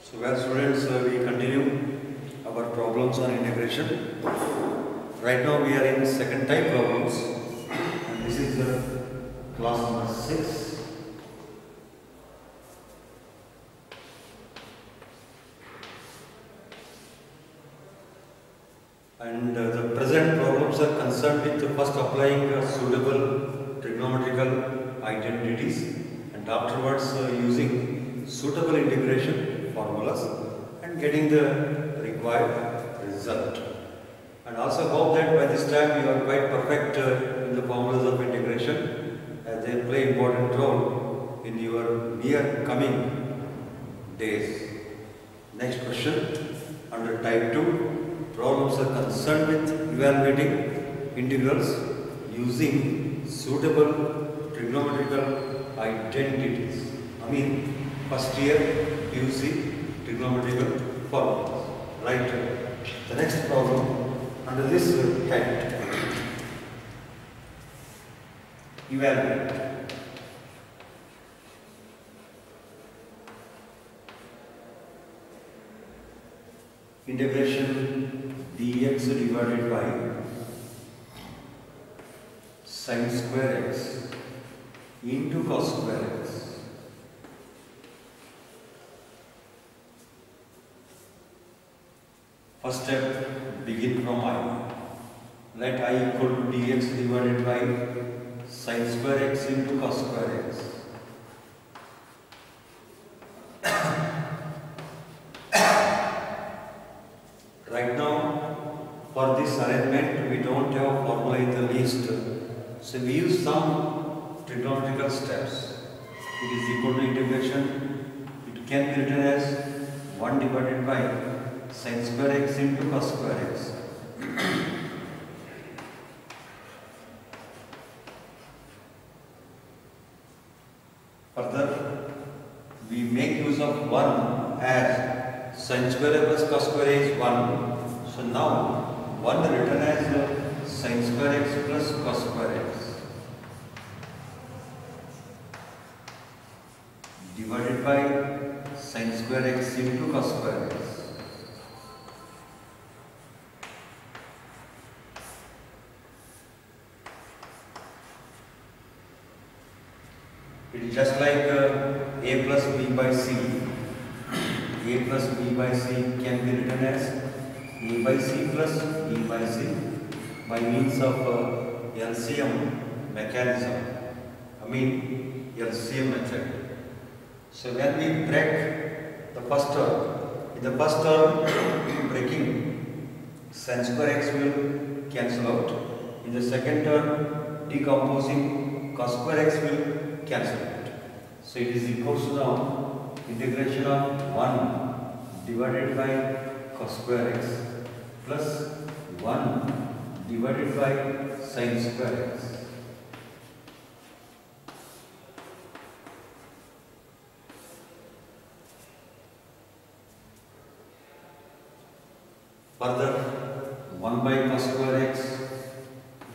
So well students, we continue our problems on integration. Right now we are in second type problems and this is class number 6. And the present problems are concerned with first applying suitable trigonometrical identities and afterwards using suitable integration formulas and getting the required result. And also hope that by this time you are quite perfect in the formulas of integration as they play important role in your near coming days. Next question, under type 2, problems are concerned with evaluating integrals using suitable trigonometrical identities. I mean, first year UC trigonometrical formulas. Right. The next problem under this head, evaluate. Integration dx divided by sin square x into cos square x. First step, begin from I. Let I equal to dx divided by sin square x into cos square x. Right now, for this arrangement, we don't have formula in the list. So we use some trigonometrical steps. It is equal to integration. It can be written as 1 divided by sin square x into cos square x. Further, we make use of 1 as sin square plus cos square is 1. So now 1 written as sin square x plus cos square x divided by sin square x into cos square x. It is just like a plus b by c. A plus b by c can be written as a by c plus b by c by means of LCM mechanism. I mean LCM method. So when we break the first term, in the first term breaking, sin square x will cancel out. In the second term, decomposing, cos square x will cancel out. So it is equal to now integration of 1 divided by cos square x plus 1 divided by sin square x. Further, 1 by cos square x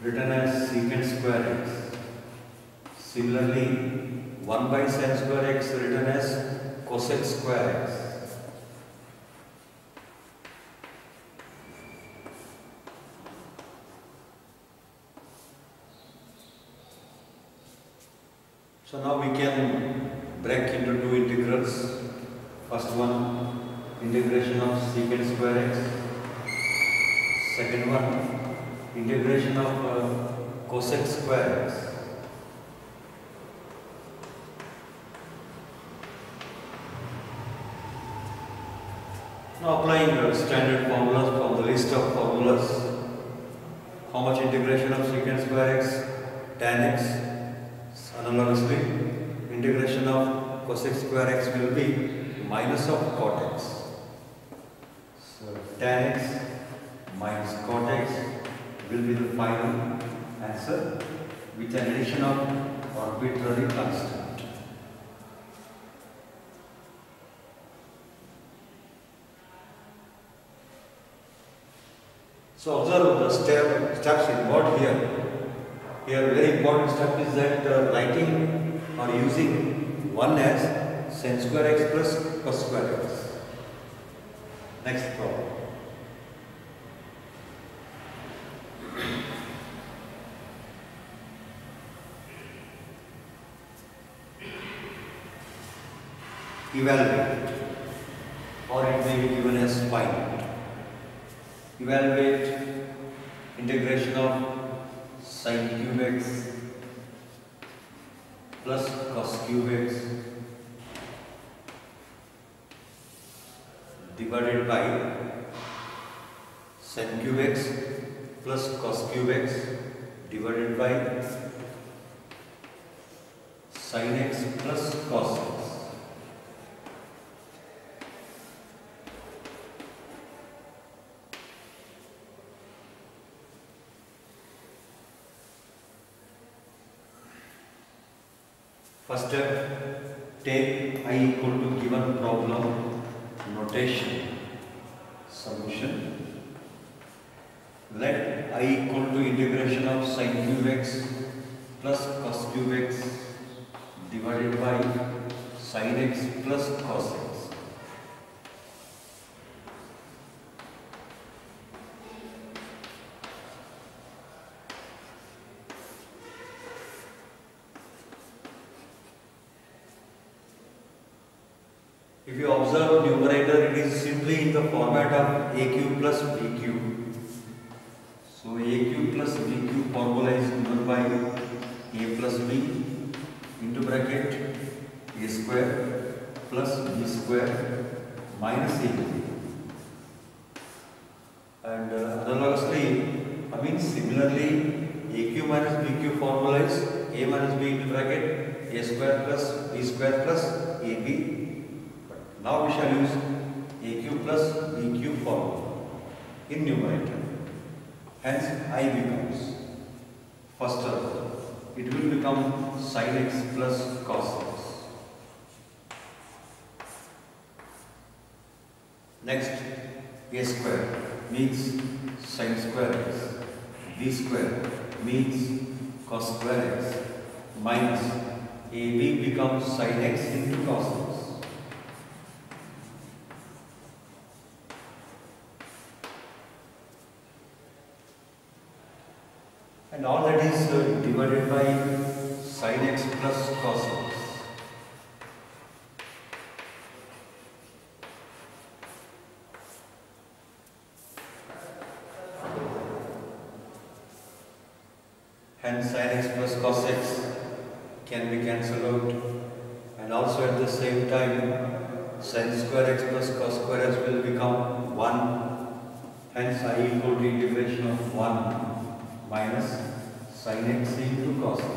written as secant square x. Similarly, 1 by sin square x written as cosec square x. So now we can break into two integrals. First one, integration of secant square x. Second one, integration of cosec square x. Now applying standard formulas from the list of formulas, how much integration of secant square x, tan x, analogously integration of cosec square x will be minus of cot x. So tan x minus cot x will be the final answer with an addition of arbitrary constant. So observe the steps involved here. Here very important step is that writing or using 1 as sin square x plus cos square x. Next problem. Evaluate, or it may be given as find. Evaluate integration of sin cube x plus cos cube x divided by sin cube x plus cos cube x divided by sin x plus cos x. First step, take I equal to given problem notation solution. Let I equal to integration of sin cube x plus cos cube x divided by sin x plus cos x. If you observe numerator, it is simply in the format of a cube plus b cube. So a cube plus b cube formula is given by a plus b into bracket a square plus b square minus ab. And analogously, similarly, a cube minus b cube formula is a minus b into bracket a square plus b square plus ab. Now we shall use a cube plus b cube formula in numerator. Hence I becomes, first term, it will become sin x plus cos x. Next, a square means sin square x, b square means cos square x, minus ab becomes sin x into cos x. And all that is divided by sin x plus cos x. Hence sin x plus cos x can be cancelled out, and also at the same time sin square x plus cos square x will become 1. Hence I equal to integration of 1 minus sin x into cos x.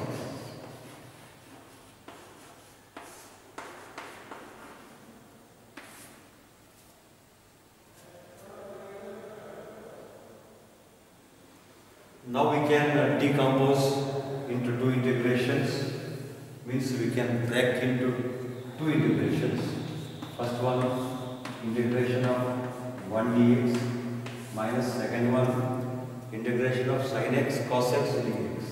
Now we can decompose into two integrations, means we can break into two integrations. First one, integration of 1 dx minus second one, integration of sin x cos x dx.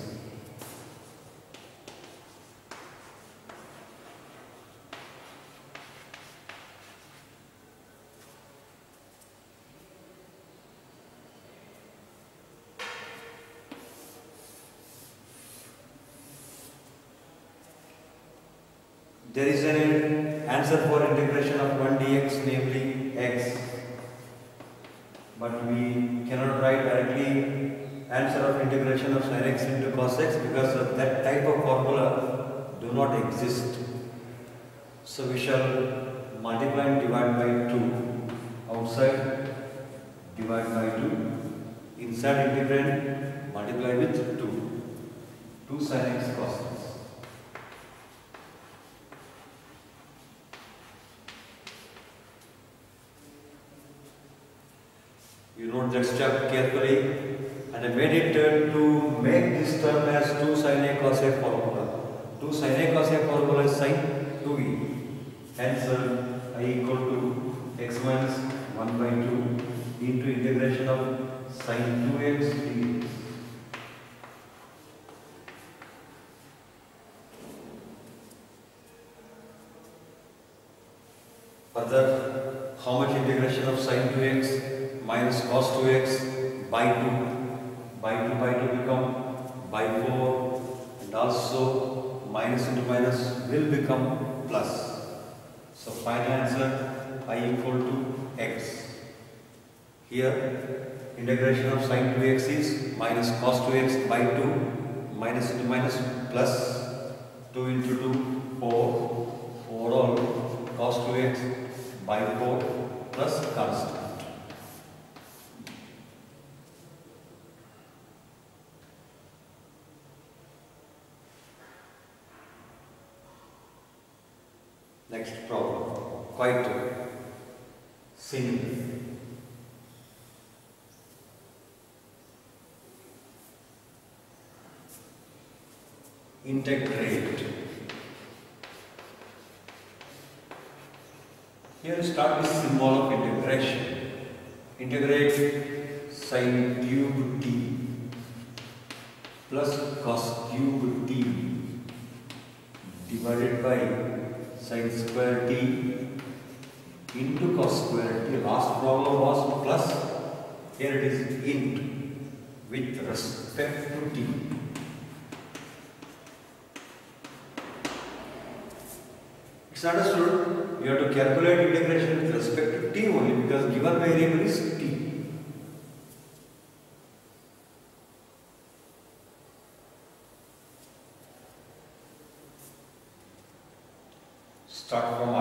There is an answer for integration of 1 dx, namely x. But we cannot write directly answer of integration of sin x into cos x because that type of formula do not exist. So we shall multiply and divide by 2. Outside divide by 2. Inside integrand multiply with 2. 2 sin x cos x. You note that step carefully, and I made it to make this term as 2 sin a cos a formula. 2 sin a cos a formula is sin 2e. Hence I equal to x minus 1 by 2 into integration of sin 2x dx. Further, how much integration of sin 2x minus cos 2x by 2. By 2 become by 4, and also minus into minus will become plus. So final answer I equal to x. Here integration of sin 2x is minus cos 2x by 2, minus into minus plus 2 into 2, 4, overall cos 2x by 4 plus constant. Next problem, quite similar. Integrate. Here we start with symbol of integration. Integrate sin cube t plus cos cube t divided by sin square t into cos square t. Last problem was plus, here it is int with respect to t. It's understood, you have to calculate integration with respect to t only because given variable is t. Start from I.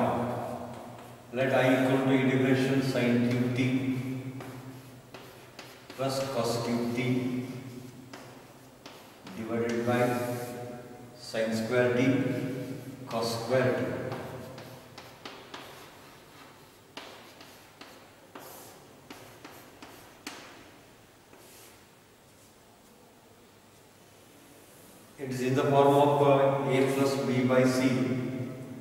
Let I equal to integration sin cube t plus cos cube t divided by sin square t cos square t. It is in the form of a plus b by c,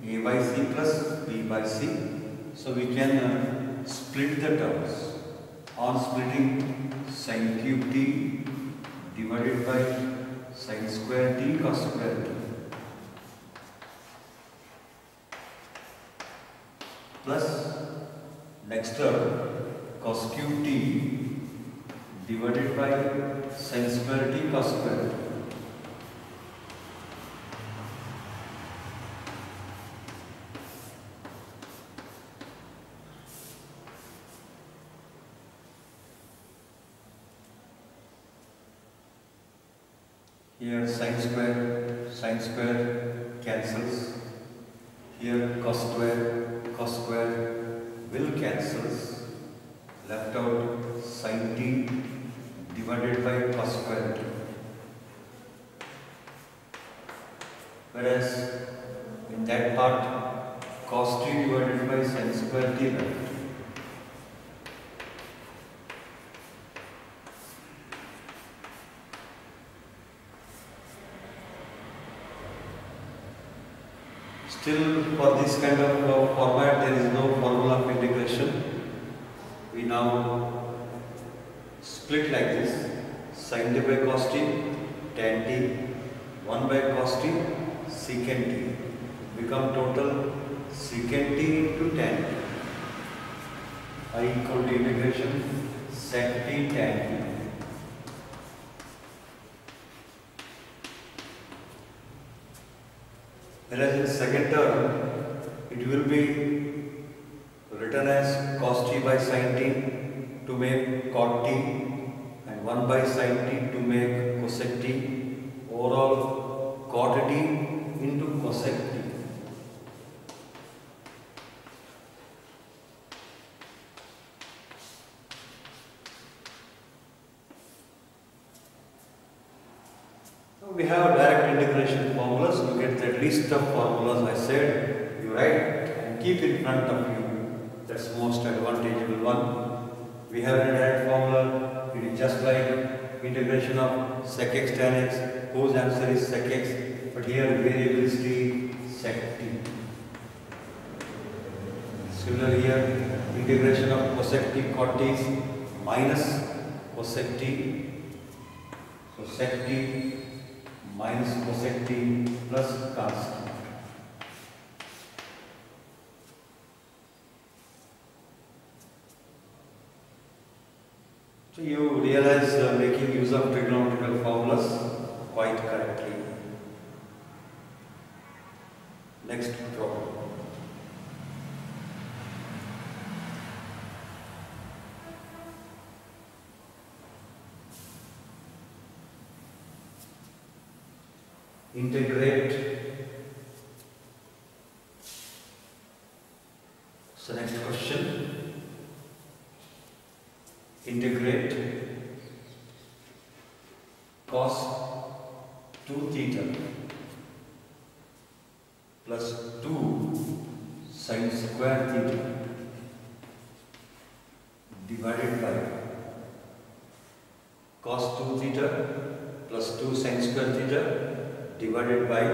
a by c plus b by c. So we can split the terms. On splitting, sin cube t divided by sin square t cos square t plus next term cos cube t divided by sin square t cos square t. Here sin square cancels. Here cos square will cancels. Left out sin t divided by cos square t. Whereas in that part cos t divided by sin square t left. Still, for this kind of format, there is no formula of integration. We now split like this: sin t by cos t, tan t, 1 by cos t, secant t. Become total secant t into tan t. I equal to integration sec t tan t. Whereas in second term, it will be written as cos t by sin t to make cot t, and 1 by sin t to make cosec t. Overall, cot t into cosec t. We have direct integration formulas. You get that list of formulas I said, you write and keep in front of you. That's the most advantageable one. We have a direct formula. It is just like integration of sec x tan x, whose answer is sec x, but here variable is t, sec t. Similarly here, integration of cosec t cot t is minus cosec t. So sec t minus cosec t plus constant. So you realize making use of trigonometrical formulas quite correctly. Next problem. Integrate. So next question. Integrate cos 2 theta plus 2 sin square theta divided by cos 2 theta plus 2 sin square theta divided by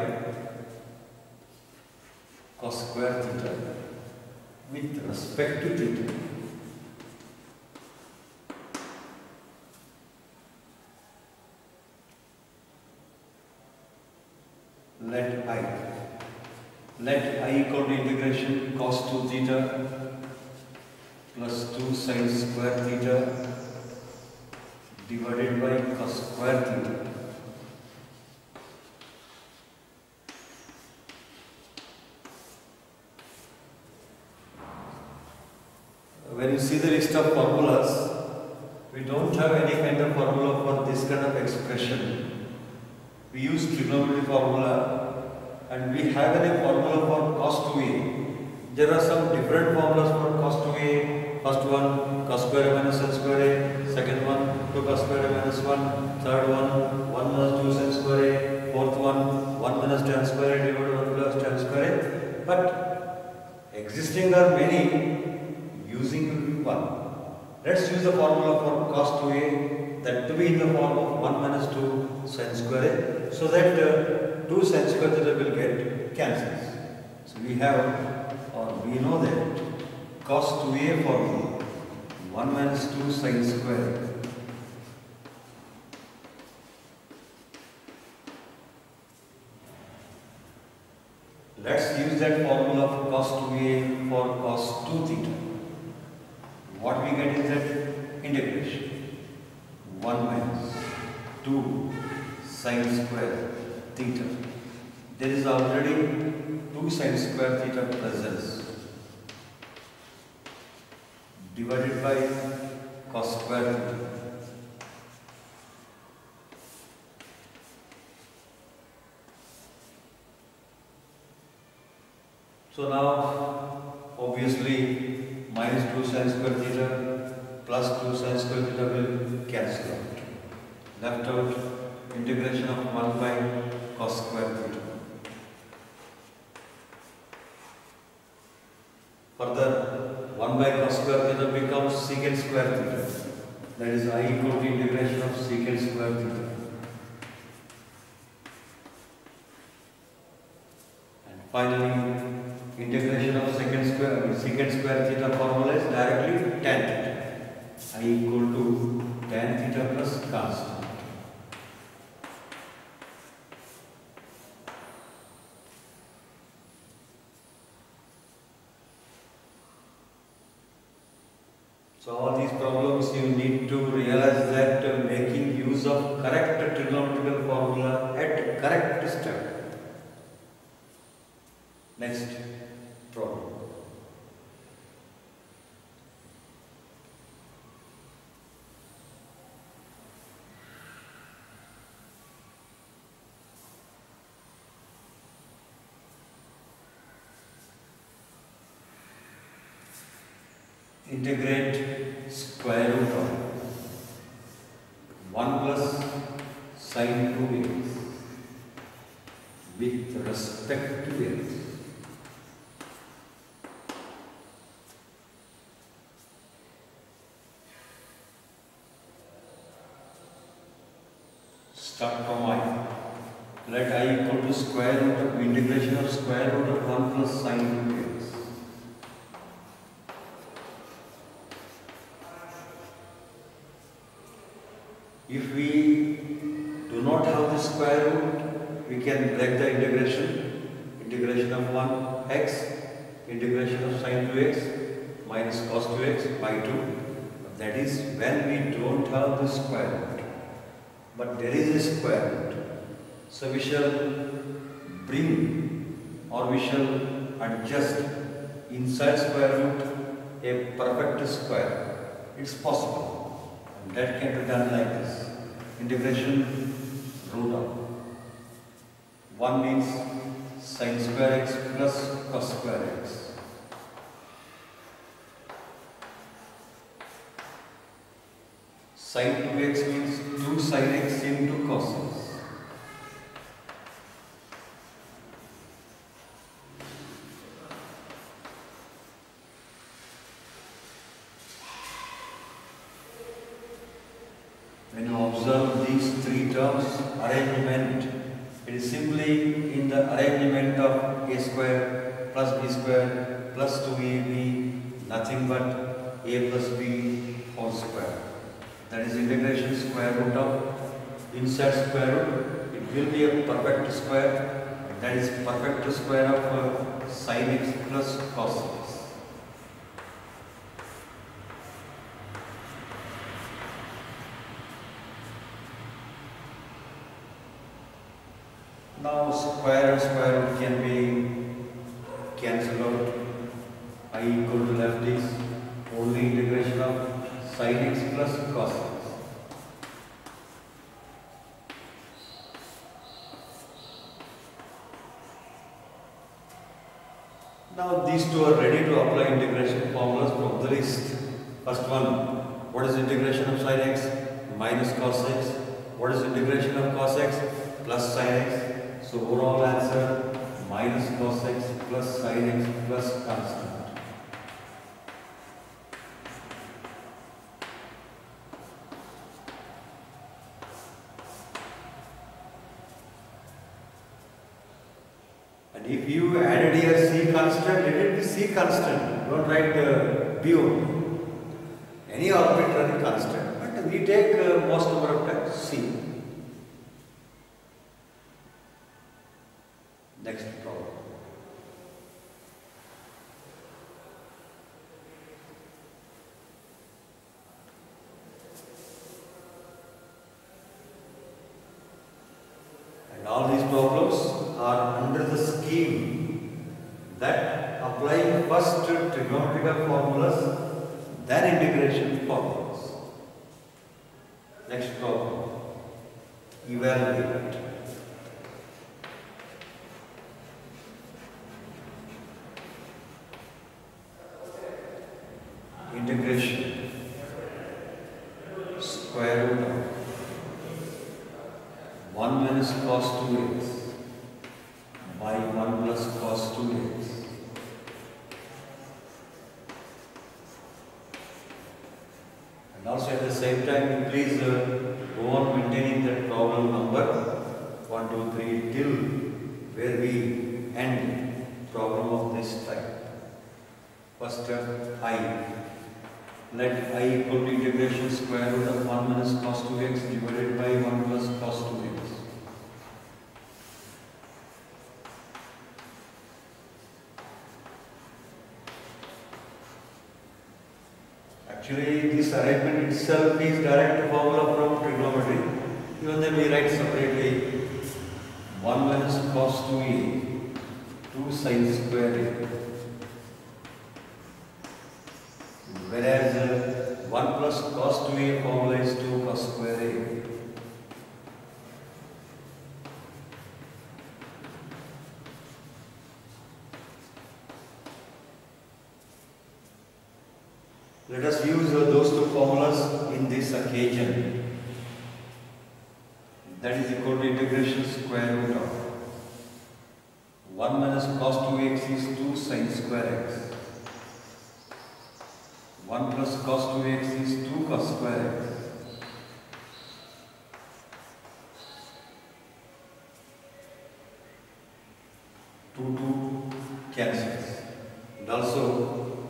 cos square theta with respect to theta. Let I equal to integration cos 2 theta plus 2 sin square theta divided by cos square theta. When you see the list of formulas, we don't have any kind of formula for this kind of expression. We use trigonometry formula and we have a formula for cos 2a. There are some different formulas for cos 2a. First one, cos square a minus sin square a. Second one, 2 cos square a minus 1. Third one, 1 minus 2 sin square a. Fourth one, 1 minus tan square a divided by 1 plus tan square a. But existing are many, using will be one. Let's use the formula for cos 2a, that to be in the form of 1 minus 2 sin square a, so that 2 sin square theta will get cancels. So we have, or we know that cos 2a formula 1 minus 2 sin square let's use that formula for cos 2a for cos 2 theta. What we get is that integration 1 minus 2 sin square theta. There is already 2 sin square theta presence divided by cos square theta. So now obviously minus 2 sin square theta plus 2 sin square theta will cancel out. Left out integration of 1 by cos square theta. Further, 1 by cos square theta becomes secant square theta. That is I equal to integration of secant square theta. And finally, integration of secant square theta formula is directly tan theta. I equal to tan theta plus cos theta. So all these problems you need to realize that making use of correct trigonometrical formula at correct step. Next problem. Integrate square root of 1 plus sin 2x with respect to x. Start from I. Let I equal to square root of integration of square root of 1 plus sin 2x. If we do not have the square root, we can break the integration. Integration of 1x, integration of sin 2x minus cos 2x by 2. That is when we don't have the square root, but there is a square root. So we shall bring or we shall adjust inside square root a perfect square. It's possible. And that can be done like this. Integration root of 1 means sin square x plus cos square x. Sin 2x means 2 sin x into cos x. When you observe these three terms, arrangement, it is simply in the arrangement of a square plus b square plus 2ab, nothing but a plus b whole square. That is integration square root of inside square root. It will be a perfect square. That is perfect square of sin x plus cos x. Now square and square root can be cancelled out. I equal to left is only integration of sin x plus cos x. Now these two are ready to apply integration formulas from the list. First one, what is integration of sin x? Minus cos x. What is integration of cos x? Plus sin x. So overall answer minus cos x plus sin x plus constant. And if you added here c constant, let it be c constant. Don't write b only. Any arbitrary constant. But we take most number of times c. Next problem. And all these problems are under the scheme that applying first trigonometrical formulas, then integration formulas. Next problem. Evaluate. Integration square root of 1 minus cos 2x by 1 plus cos 2x. And also at the same time, please go on maintaining that problem number 1, 2, 3 till where we end problem of this type. First I. Let I equal to integration square root of 1 minus cos 2x divided by 1 plus cos 2x. Actually, this arrangement itself is direct formula from trigonometry. Even then we write separately 1 minus cos 2a, 2 sin square a. Whereas 1 plus cos 2a formula is 2 cos square a. Let us use those two formulas in this occasion. That is equal to integration square root of 1 minus cos 2x is 2 sin square x. 1 plus cos 2x is 2 cos square x. Two cancels. And also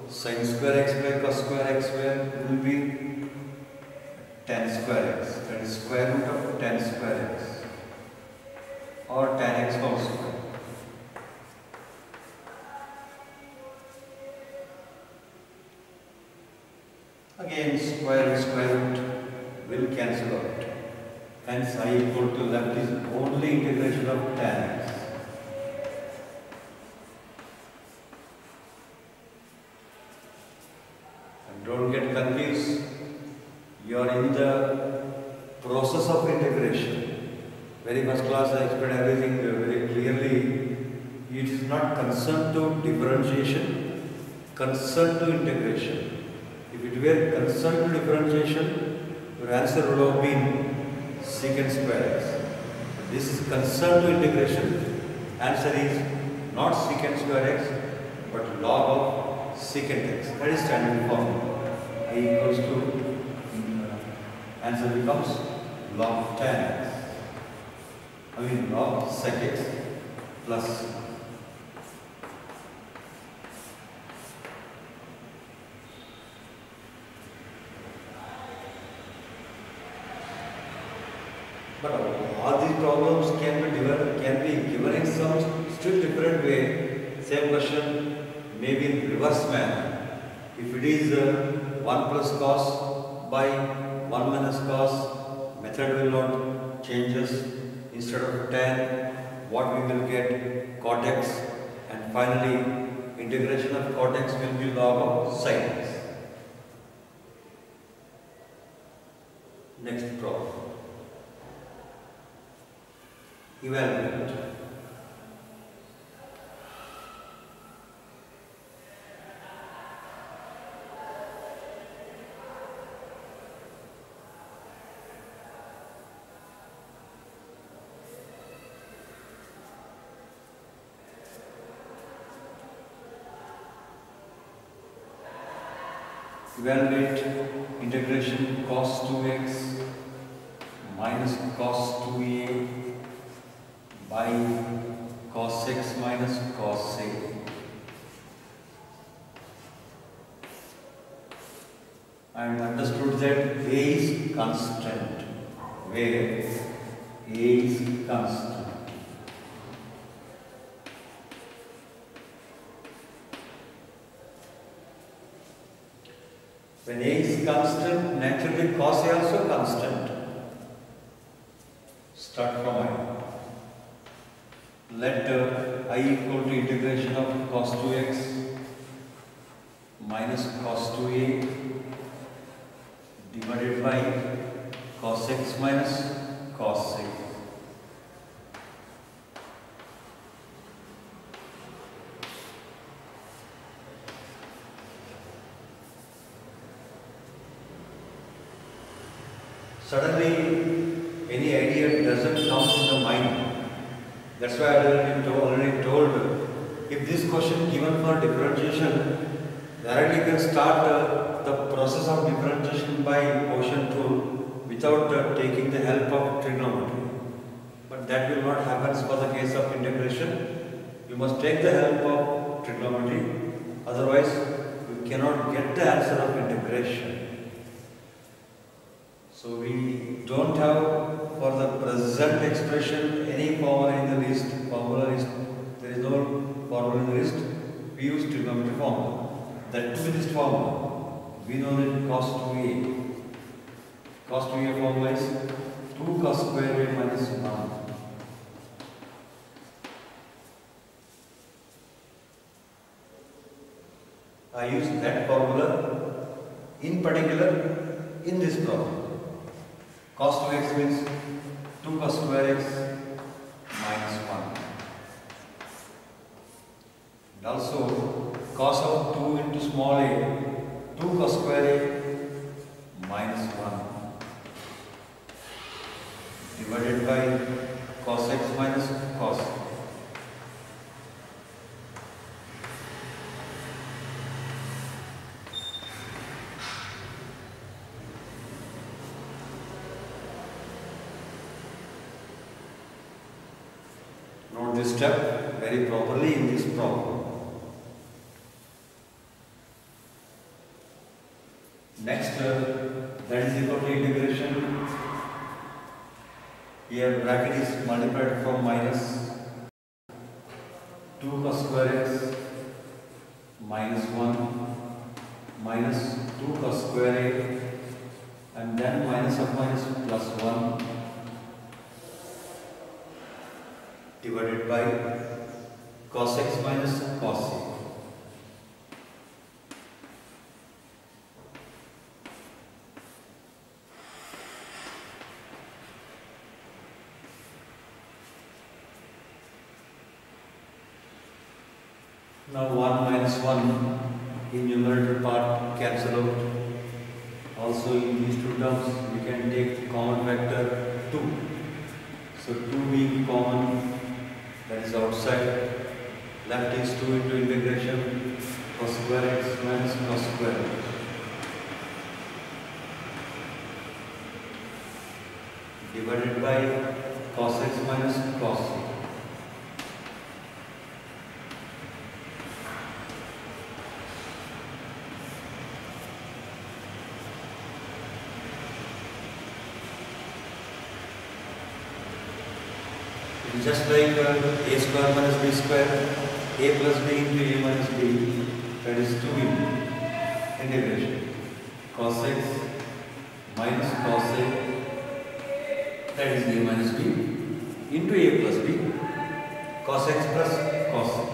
sin square x by cos square x will be tan square x. That is square root of tan square x or tan x whole square. Again square root will cancel out. Hence I equal to left is only integration of tan x. And don't get confused. You are in the process of integration. Very first class I explained everything very clearly. It is not concerned to differentiation, concerned to integration. If it were concerned to differentiation, your answer would have been secant square x. This is concerned to integration. Answer is not secant square x, but log of secant x. That is standard formula. A equals to answer becomes log tan x. I mean log sec x plus but all these problems can be given in some still different way. Same question maybe in reverse manner. If it is 1 plus cos by 1 minus cos, method will not changes. Instead of tan, what we will get cot x, and finally integration of cot x will be log of sin x. Next problem. Evaluate. Evaluate integration cos 2x minus cos 2a by cos x minus cos a. And understood that a is constant, where a is constant. When a is constant, naturally cos a also constant. Start from I. Let I equal to integration of cos 2x minus cos 2a divided by cos x minus cos a. Suddenly, any idea doesn't come in the mind. That's why I already told, if this question given for differentiation, directly can start the process of differentiation by quotient rule without taking the help of trigonometry. But that will not happen for the case of integration. You must take the help of trigonometry, otherwise you cannot get the answer of integration. So we don't have for the present expression any formula in the list. There is no formula in the list. We use trigonometry formula. That to this formula, we know that cos 2a. Cos 2a formula is 2 cos square a minus 1. I use that formula in particular in this problem. Cos 2x means 2 cos square x minus 1. And also cos of 2 into small a, 2 cos square a minus 1 divided by cos x minus cos. Note this step very properly in this problem. Next, that is equal to integration. Here bracket is multiplied from minus 2 cos square x minus 1 minus 2 cos square A, and then minus of minus plus 1 divided by cos x minus cos A. Now 1 minus 1 in numerator part cancel out. Also in these two terms we can take common factor 2. So 2 being common, that is outside. Left is 2 into integration cos square x minus cos square x. Divided by cos x minus cos A. Just like a square minus b square, a plus b into a minus b, that is 2 into integration cos x minus cos a, that is a minus b, into a plus b, cos x plus cos a.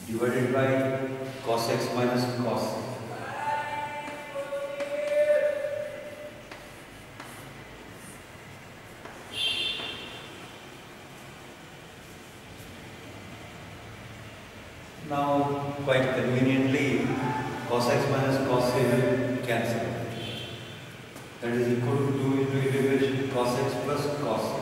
Divided by cos x minus cos a. Now, quite conveniently, cos x minus cos a will cancel. That is equal to 2 into integration cos x plus cos a.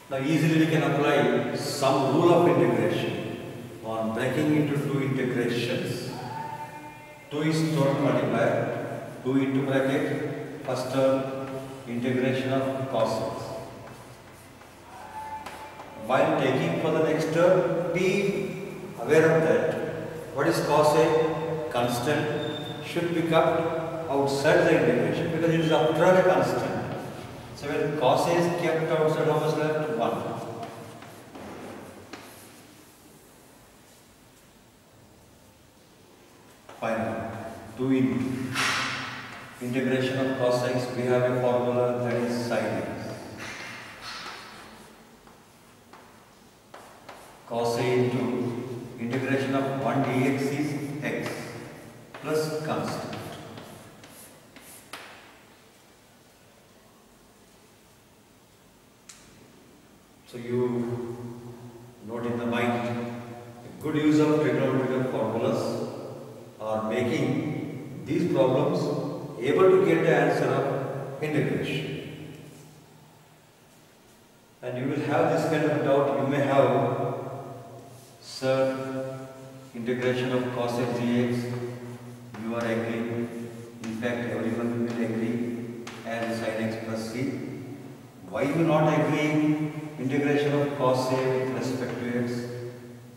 Now, easily we can apply some rule of integration on breaking into two integrations. 2 is total multiplier. 2 into bracket, first term, integration of cos x. While taking for the next term, be aware of that. What is cos a? Constant should be kept outside the integration because it is after all a constant. So when cos a is kept outside, how much left? 1. Finally, 2 into integration of cos x, we have a formula that is sin x. Cos a into integration of 1 dx is x plus constant. So you note in the mind, a good use of trigonometrical formulas are making these problems able to get the answer of integration. And you will have this kind of doubt. You may have, sir, integration of cos x dx, you are agreeing. In fact, everyone will agree as sin x plus c. Why you not agree integration of cos a with respect to x?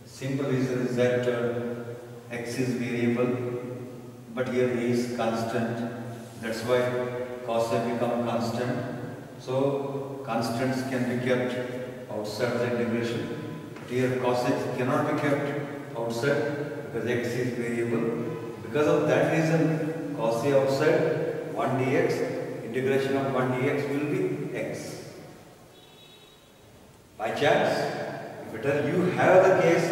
Simple reason is that x is variable, but here a is constant. That's why cos a become constant. So constants can be kept outside the integration. But here cos x cannot be kept outside because x is variable. Because of that reason, cos a outside, 1 dx, integration of 1 dx will be x. By chance, if at all you have the case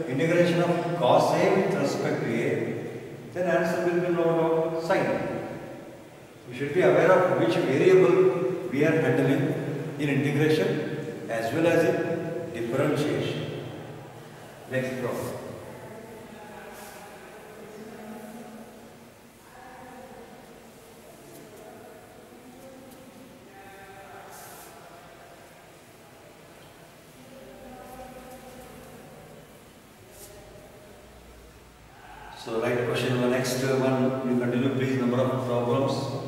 integration of cos a with respect to a, then answer will be no doubt sin. We should be aware of which variable we are handling in integration as well as in differentiation. Next problem. So write question number next one. You continue please number of problems.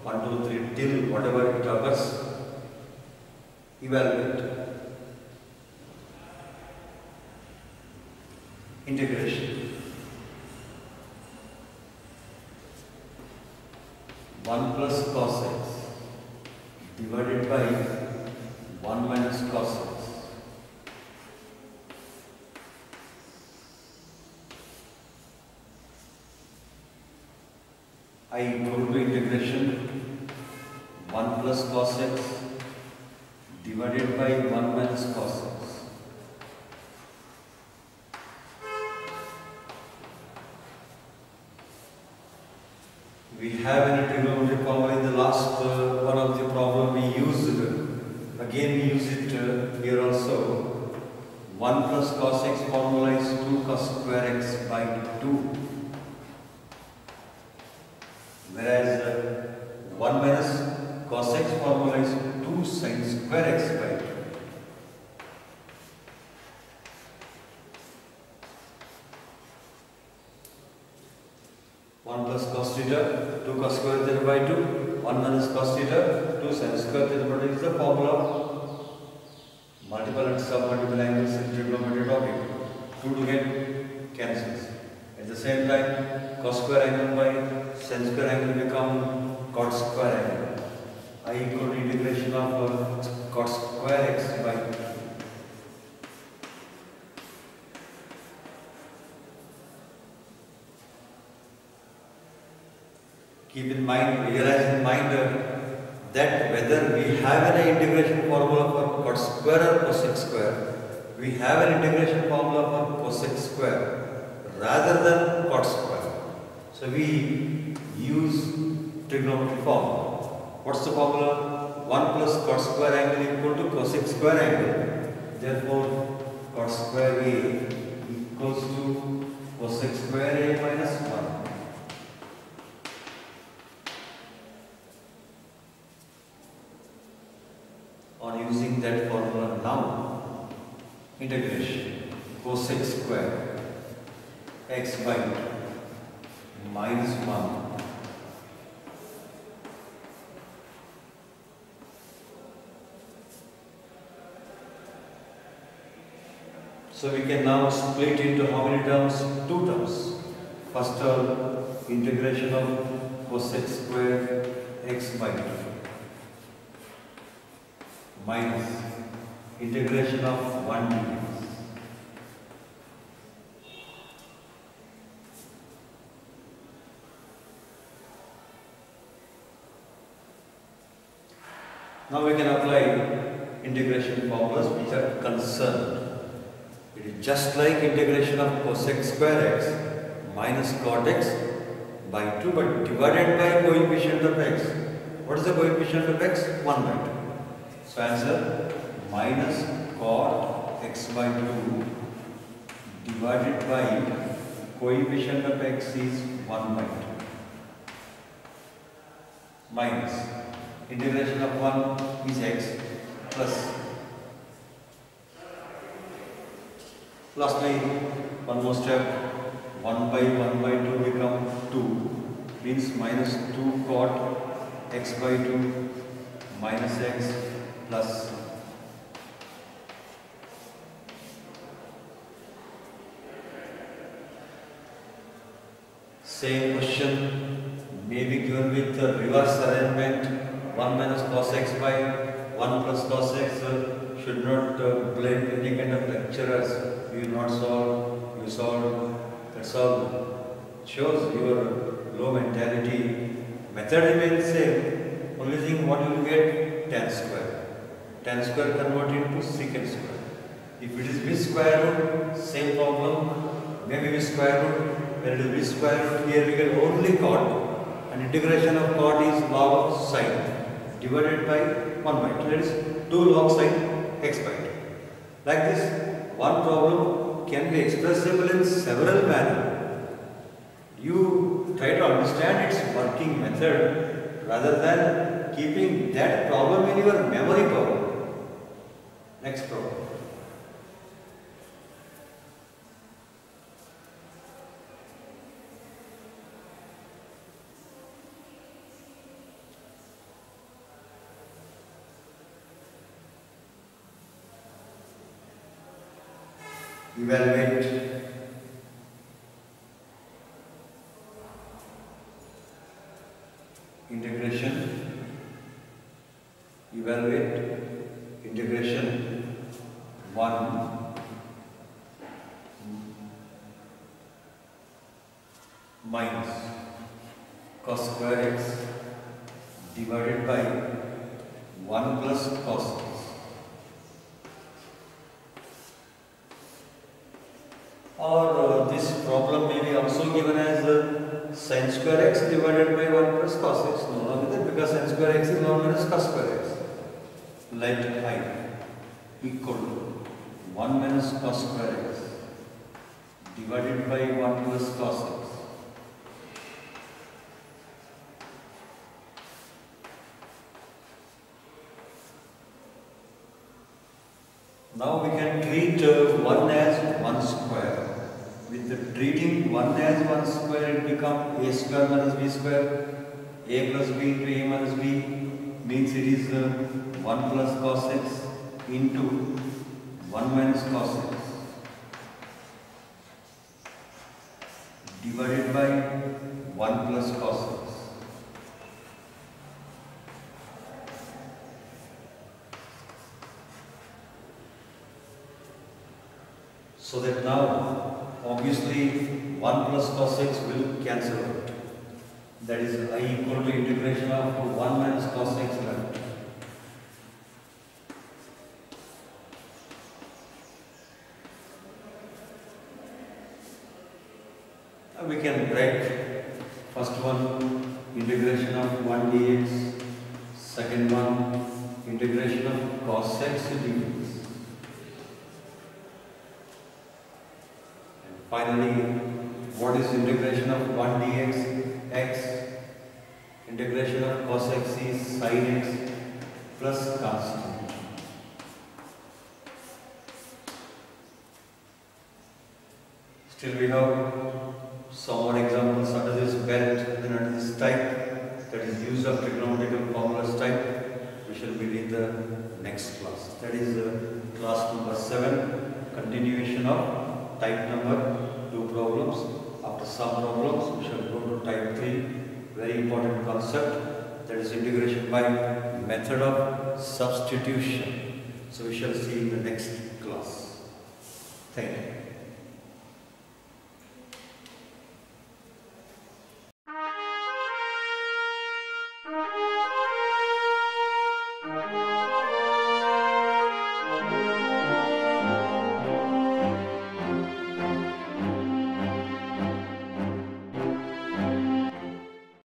1, 2, 3 till whatever it occurs. Evaluate. Integration. 1 plus cos x divided by 1 minus cos x. I equal to integration 1 plus cos x divided by 1 minus cos x. We have a trigonometric formula in the last one of the problem we used. Again we use it here also. 1 plus cos x formula is 2 cos square x by 2. Whereas 1 minus cos x formula is 2 sin square x by 2. Plus cos theta, 2 cos square theta by 2, 1 minus cos theta, 2 sin square theta by 2 is the formula of multiple and submultiple angles in trigonometry topic. 2 to get cancels. At the same time, cos square angle by sin square angle become cot square angle. I equal to integration of cot square x by 2. Keep in mind, realize in mind that whether we have an integration formula for cot square or cosec square, we have an integration formula for cosec square rather than cot square. So we use trigonometry formula. What's the formula? 1 plus cot square angle equal to cosec square angle. Therefore, cot square A equals to cosec square A minus 1. On using that formula now, integration cosec square x by 2 minus 1 so we can now split into how many terms? 2 terms. First term, integration of cosec square x by 2 minus integration of 1 dx. Now we can apply integration formulas which are concerned. It is just like integration of cosec square x minus cot x by 2 but divided by coefficient of x. What is the coefficient of x? 1 by 2. So answer minus cot x by 2 divided by coefficient of x is 1 by 2 minus integration of 1 is x plus lastly one more step 1 by 2 become 2 means minus 2 cot x by 2 minus x plus same question may be given with the reverse arrangement 1 minus cos x by 1 plus cos x. Should not blame any kind of lecturers. You will not solve, you solve, that's all. Shows your low mentality. Method remains same. Only thing what you will get? Tan square. Tan square convert into secant square. If it is with square root, same problem. Maybe with square root. When it is with square root, here we get only cot. And integration of cot is log of sine divided by 1 by 2. That is 2 log sine x by 2. Like this, one problem can be expressible in several manners. You try to understand its working method rather than keeping that problem in your memory power. Next problem. Evaluate integration, evaluate integration 1 minus cos square x divided by 1 plus cos x, or this problem may be also given as sin square x divided by 1 plus cos x. No longer that, because sin square x is known as cos square x. Let I equal to 1 minus cos square x divided by 1 plus cos x. Now we can treat 1 as 1 square. With the treating 1 as 1 square, it becomes a square minus b square. A plus b into a minus b means it is 1 plus cos x into 1 minus cos x divided by 1 plus cos x. So that now obviously 1 plus cos x will cancel out. That is I equal to integration of 1 minus cos x left. We can write first one integration of 1 dx, second one integration of cos x dx. Finally, what is integration of 1 dx x? Integration of cos x is sin x plus constant. Still we have some more examples under this belt, then under this type, that is use of trigonometrical formulas type. We shall be in the next class. That is class number 7, continuation of type number 2 problems. After some problems, we shall go to type 3, very important concept, that is integration by method of substitution. So we shall see in the next class. Thank you.